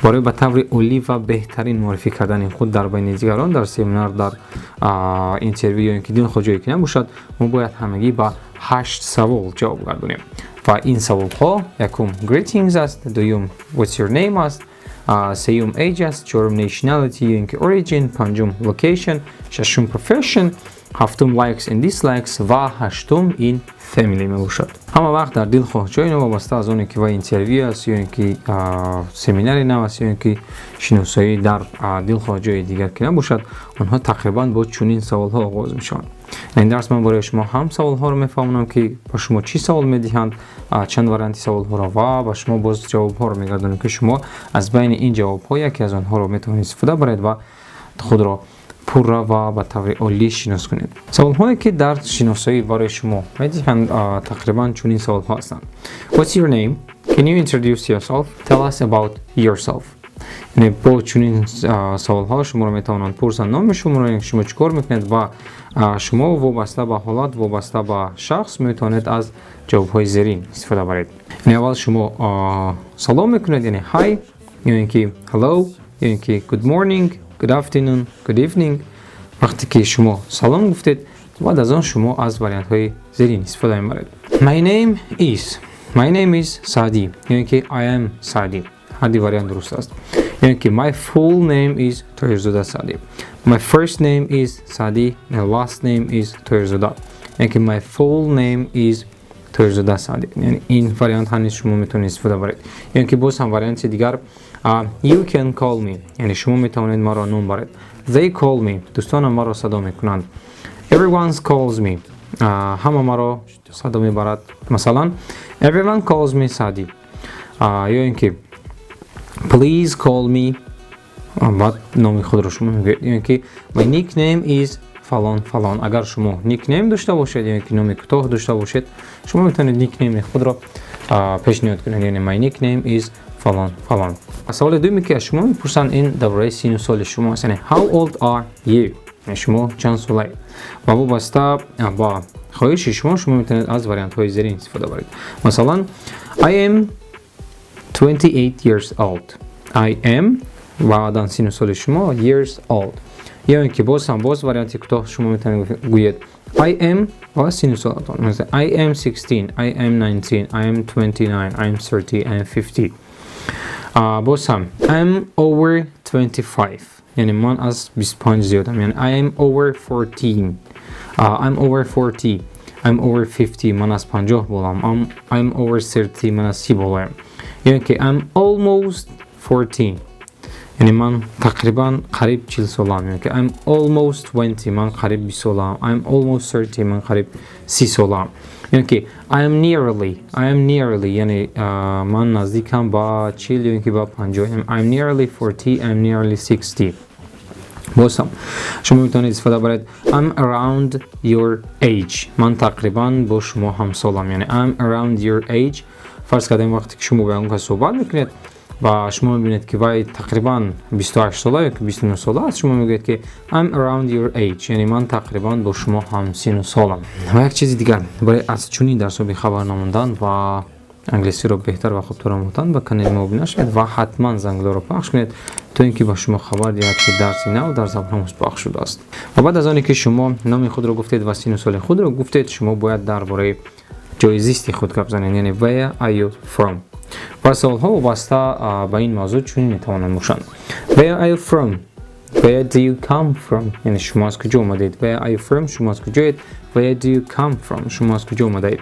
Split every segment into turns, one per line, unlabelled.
برای به طور عالی و بهترین معرفی کردن خود در بین دیگران در سمینار، در اینترویو یا اینکه دین خود جایی که نباشد، ما باید همگی با 8 سوال جواب گردونیم و این سوال ها یکم greetings است، دوم what's your name است، سیوم age است، چهارم nationality یا اینکه origin، پنجم location، ششم profession، هفتم likes and dislikes و هشتم این family می باشد. همه وقت در دل خواه جای نو وابسته از اون که و اینترویو است یا اینکه سمیناری نو است یا اینکه شناسایی در دل خواه جای دیگر که نباشد، آنها تقریبا با چنین سوال ها آغاز می شوند. این درس من برای شما هم سوال ها رو میفهمونم که با شما چی سوال میدهند، چند وارنتی سوال ها رو و با شما باز جواب ها رو میگردونم که شما از بین این جواب ها یکی از آنها رو میتونید استفاده برید و خود را پر و به طور عالی شناس کنید. سوال هایی که در شناسایی برای شما میدهند تقریبا چنین سوال ها هستند. What's your name? Can you introduce yourself? Tell us about yourself. یعنی با چنین سوال ها شما رو میتونند پرسند نام شما رو، شما چیکار میکنید و شما وابسته به حالات، وابسته به شخص میتونید از جواب های زیرین استفاده برید. یعنی اول شما سلام میکنید یعنی hi، یا اینکه hello، یا اینکه good morning، good afternoon، good evening. وقتی که شما سلام گفتید بعد از آن شما از وریانت های زیرین استفاده میبرید. My name is سعدی، یعنی که I am سعدی. هر دی وریانت درست است. یعنی که my full name is طاهرزاده سعدی. My first name is سعدی. My last name is طاهرزاده. یعنی که my full name is طاهرزاده سعدی. یعنی این وریانت هم شما میتونید استفاده برید. یعنی که باز هم وریانت دیگر you can call me، یعنی شما میتونید ما را نام برید. They call me، دوستانم ما را صدا میکنند. Everyone calls me، همه ما را صدا میبرد. مثلا everyone calls me سعدی. یا اینکه please call me، بعد نام خود را شما میگید. یعنی که my nickname is فلان فلان. اگر شما نیکنیم داشته باشید یا اینکه نام کوتاه داشته باشید، شما میتونید نیکنیم خود را پیشنهاد کنید. یعنی my nickname is فلان فلان. سوال دومی که شما میپرسن این درباره سن و سال شما است، یعنی how old are you، یعنی شما چند ساله و وابسته با خواهش شما میتونید از وریانت های زیرین استفاده برید. مثلا I am 28 years old. I am و بعد سن و سال شما years old. یا اینکه باز وریانت کوتاه شما میتونید گویید I am و سن و سالتان. مثلا I am 16، I am 19، I am 29، I am 30، I am 50. باز هم I'm over 25، یعنی من از 25 زیادم. یعنی I am over 14، I'm over 40، I'm over 50، من از 50 بالام. I'm over 30، من از 30 بالام. یعنی که I'm almost 14، یعنی من تقریبا قریب 40 سالم. یعنی که I'm almost 20، من قریب 20 سالم. I'm almost 30، من قریب 30 سالم. یعنی که I am nearly، یعنی من نزدیکم با 40 یا اینکه با 50. I'm nearly 40، I'm nearly 60. بازم شما میتونید استفاده برید I'm around your age، من تقریبا با شما هم سالم. یعنی I'm around your age. فرض کردیم وقتی که شما با اون کس صحبت میکنید و شما میبینید که وای تقریبا 28 ساله یا 29 ساله است، شما میگوید که I'm around your age، یعنی من تقریبا با شما هم سن و سالم. و یک چیز دیگر برای از چنین درس بی خبر نموندن و انگلیسی رو بهتر و خوبتر آموختن با کانال ما مبین شید و حتما زنگوله رو پخش کنید تا اینکه با شما خبر دهد که درسی نو در زبان آموز پخش شده است. و بعد از آنی که شما نام خود رو گفتید و سن و سال خود رو گفتید، شما باید درباره جای زیستی خود گپ زنید. یعنی where are you from. و سوال ها وابسته به این موضوع چنین میتوانند باشند. Where are you from؟ Where do you come from؟ یعنی شما از کجا آمدید. Where are you from؟ شما از کجایید. Where do you come from؟ شما از کجا آمدید.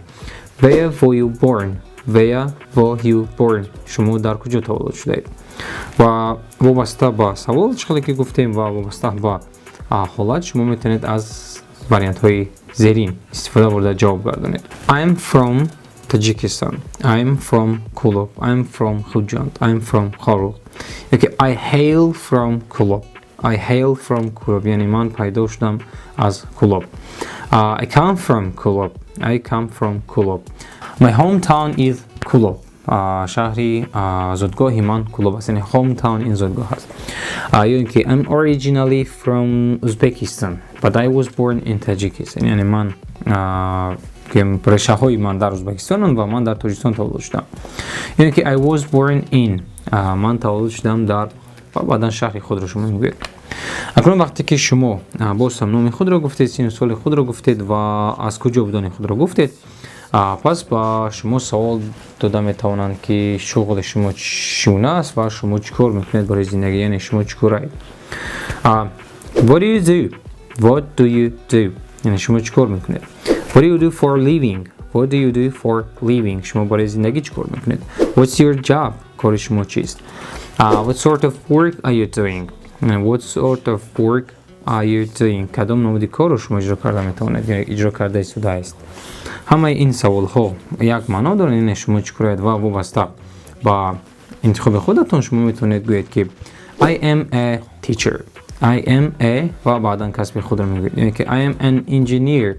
Where were you born؟ Where were you born؟ شما در کجا تولد شدید. و وابسته با سوال چقدر که گفتیم و وابسته با حالت شما میتونید از وریانت های زیرین استفاده برده جواب گردانید. I'm from Tajikistan. I'm from Kulob. I'm from Khujand. I'm from Kharul. Okay, I hail from Kulob. I hail from Kulob. یعنی من پیدا شدم از Kulob. I come from Kulob. I come from Kulob. My hometown is Kulob. شهری زادگاهی من کلوب است. یعنی hometown این زادگاه است. یعنی که I'm originally from Uzbekistan but I was born in Tajikistan. یعنی من که ریشه های من در ازبکستان و من در تاجیکستان تولد شدم. یعنی که I was born in من تولد شدم در و بعدا شهر خود رو شما میگوید. اکنون وقتی که شما باز هم نام خود رو گفتید، سن و سال خود رو گفتید و از کجا بودن خود رو گفتید، پس با شما سوال داده میتوانند که شغل شما چونه است و شما چیکار میکنید برای زندگی، یعنی شما چیکارید. What do you do? What do you do? یعنی شما چیکار میکنید. What do you do for living? What do you do for living? شما برای زندگی چیکار میکنید. What's your job? کار شما چیست. What sort of work are you doing? What sort of work are you doing? کدام نوع کار رو شما اجرا کرده میتوانید یا اجرا کرده شده است. همه این سوال ها یک معنا دارن، یعنی شما چیکارید و وابسته با انتخاب خودتون شما میتونید گویید که I am a teacher. I am a و بعدا کسب خود رو میگوید، یعنی که I am an engineer.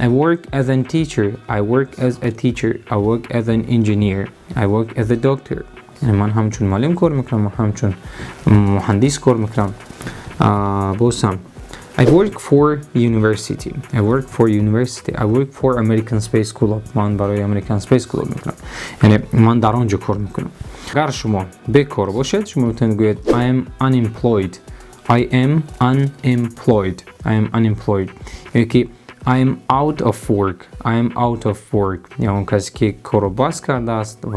I work as a teacher. I work as a teacher. I work as an engineer. I work as a doctor. یعنی من همچون معلم کار میکنم و همچون مهندس کار میکنم. بازم I work for university. I work for university. I work for American Space Club. من برای American Space Club میکنم. یعنی من در آنجا کار میکنم. اگر شما بیکار باشید شما میتونید گویید I am unemployed. I am unemployed. I am unemployed. یعنی که I am out of work. I am out of work. یعنی اون کسی که کار رو بس کرده است و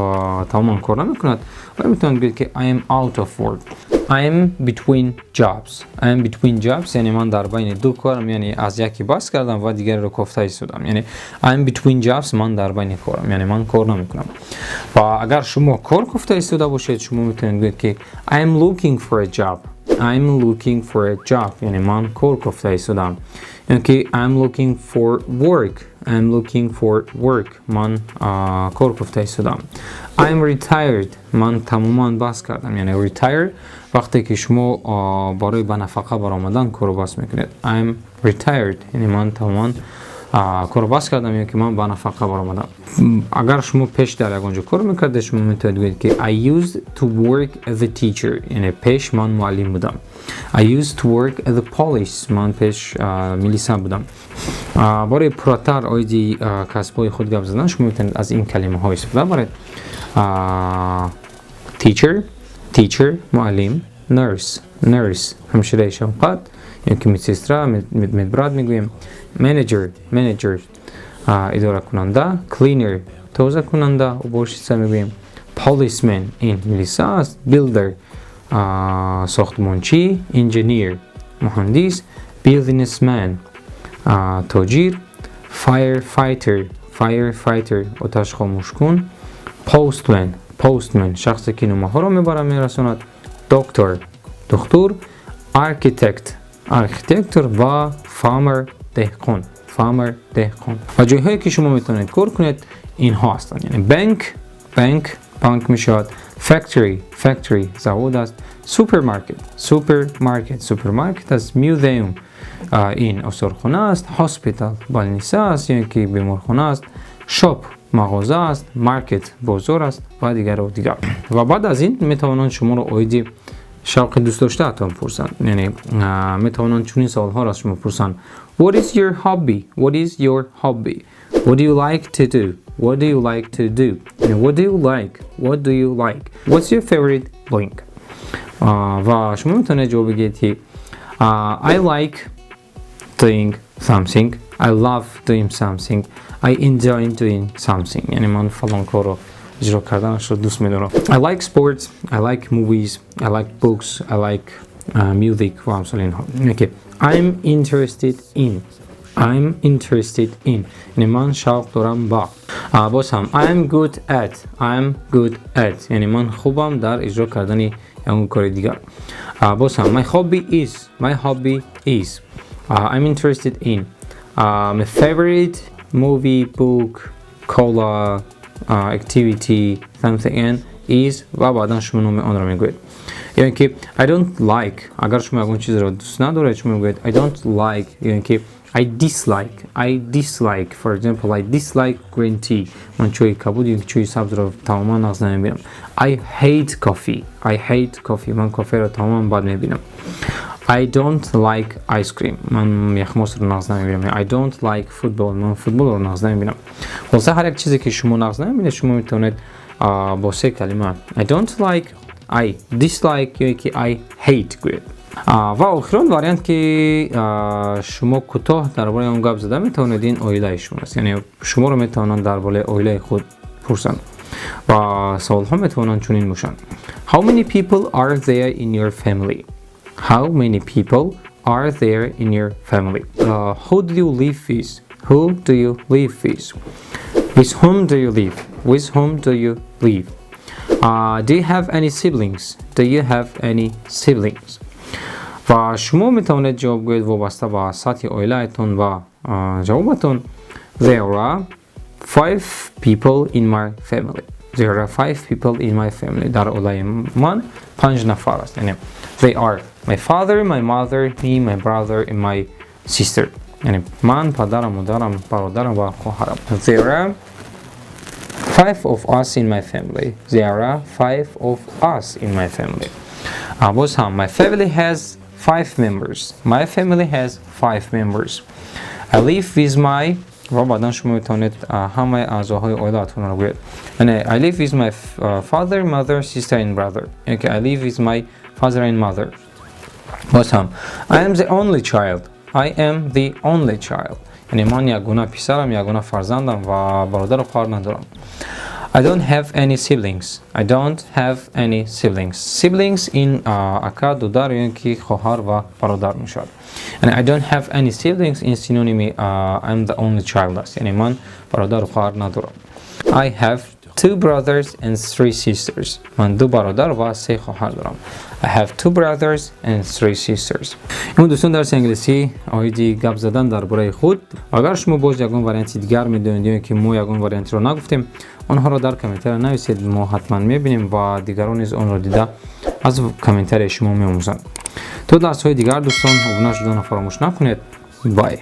تمام کار نمیکند و میتونید بگید که I am out of work. I am between jobs. I am between jobs یعنی من در بین دو کارم، یعنی از یکی بس کردم و دیگر رو کفته ایستادم. یعنی I am between jobs من در بین کارم، یعنی من کار نمیکنم. و اگر شما کار کفته ایستاده باشید شما میتونید بگید که I am looking for a job. I am looking for a job یعنی من کار کفته ایستادم. یعنی که I am looking for work. I am looking for work من کار کفته ایستادم. I am retired من تماما بس کردم، یعنی retire وقتی که شما برای به نفقه برآمدن کار بس میکنید. I am retired یعنی من تماما کار بس کردم، یعنی که من به نفقه برآمدم. اگر شما پیش در یگانجا کار میکردید شما میتونید بگید که I used to work as a teacher یعنی پیش من معلم بودم. I used to work as a police من پیش میلیسا بودم. برای پراتر آیدی کسبای خود گپ زدن شما میتونید از این کلمه ها استفاده برید. teacher معلم. nurse همشیره شفقت یعنی که مدسسترا مدبراد میگویم. manager اداره کننده. cleaner توزیع کننده و باشیسته میگویم. policeman این میلیسا است. builder ساختمانچی. engineer مهندس. businessman تاجر. firefighter آتش خاموش کن. postman شخصی که نامه ها را میبره میرساند. دکتر architect و farmer دهقان و جایهایی که شما میتونید کار کنید اینها هستند، یعنی بانک میشود. factory زاود است. سوپرمارکت است. میوزیوم این آثارخانه است. هاسپیتال بالنیسه است یعنی که بیمارخانه است. شاپ مغازه است. مارکت بازار است و دیگر. و بعد از این میتوانند شما رو آیدی شوق دوست داشته اتون پرسند، یعنی میتوانند چنین سوال ها را از شما پرسند. What is your hobby? What do you like to do? What do you like? What's your favorite drink? و شما میتونید جواب بگید که I like doing something. I love doing something. I enjoy doing something. یعنی من فلان کار رو اجرا کردنش رو دوست میدارم. I like sports. I like movies. I like books. I like music و همسال اینها. Okay. I'm interested in. یعنی من شوق دارم با. باز هم I'm good at. یعنی من خوبم در اجرا کردن اون کار دیگر. باز هم my hobby is. I'm interested in. My favorite movie, book, color, activity, something and is و بعدا شما نام آن را میگوید. یعنی که I don't like اگر شما اون چیز را دوست ندارید شما میگوید I don't like. یعنی که I dislike. For example, I dislike green tea. من چای کبود یا چای سبز را تماما ناز نمیبینم. I hate coffee. من کافی را تماما بد میبینم. I don't like ice cream. من یخماس رو ناز نمیبینم. I don't like football. من فوتبال رو ناز نمیبینم. واسه هر یک چیزی که شما ناز نمیبینید شما میتونید با سه کلمه I don't like, I dislike یا که I hate گوید. و آخرین واریانت که شما کوتاه درباره اون گپ زده میتونید این عائله شما است، یعنی شما رو میتونن درباره عائله خود پرسن و سوال ها میتونن چنین باشن. How many people are there in your family? How many people are there in your family? Who do you live with? Who do you live with? With whom do you live? With whom do you live? Do you have any siblings? Do you have any siblings? و شما میتونید جواب گوید وابسته به سطح عائله‌تون و جوابتون. There are 5 people in my family. There are 5 people in my family. در عائله من 5 نفر است. یعنی they are my father, my mother, me, my brother and my sister. یعنی من، پدرم، مادرم، برادرم و خواهرم. There are 5 of us in my family. There are 5 of us in my family. باز هم my family has 5 members. My family has 5 members. I live with my و بعدا شما میتونید همه اعضاهای عائله‌تون رو بگید. یعنی I live with my father, mother, sister and brother. یعنی I live with my father and mother. باز هم I am the only child. I am the only child. یعنی من یگانه پسرم، یگانه فرزندم و برادر و خواهر ندارم. I don't have any siblings. I don't have any siblings. Siblings این اکا دودار یعنی که خواهر و برادر میشد. And I don't have any siblings این سینونیمی I'm the only child است. یعنی من برادر و خواهر ندارم. I have 2 brothers and 3 sisters. من 2 برادر و 3 خواهر دارم. I have 2 brothers and 3 sisters. این دوستان درس انگلیسی آیدی گپ زدن درباره خود. اگر شما باز یگان واریانت دیگر میدونید یا که ما یگان واریانت رو نگفتیم، آنها را در کامنتر نویسید، ما حتما میبینیم و دیگران نیز آن را دیده از کامنتر شما میآموزند. تا درس های دیگر دوستان، ابونه شدن فراموش نکنید. بای.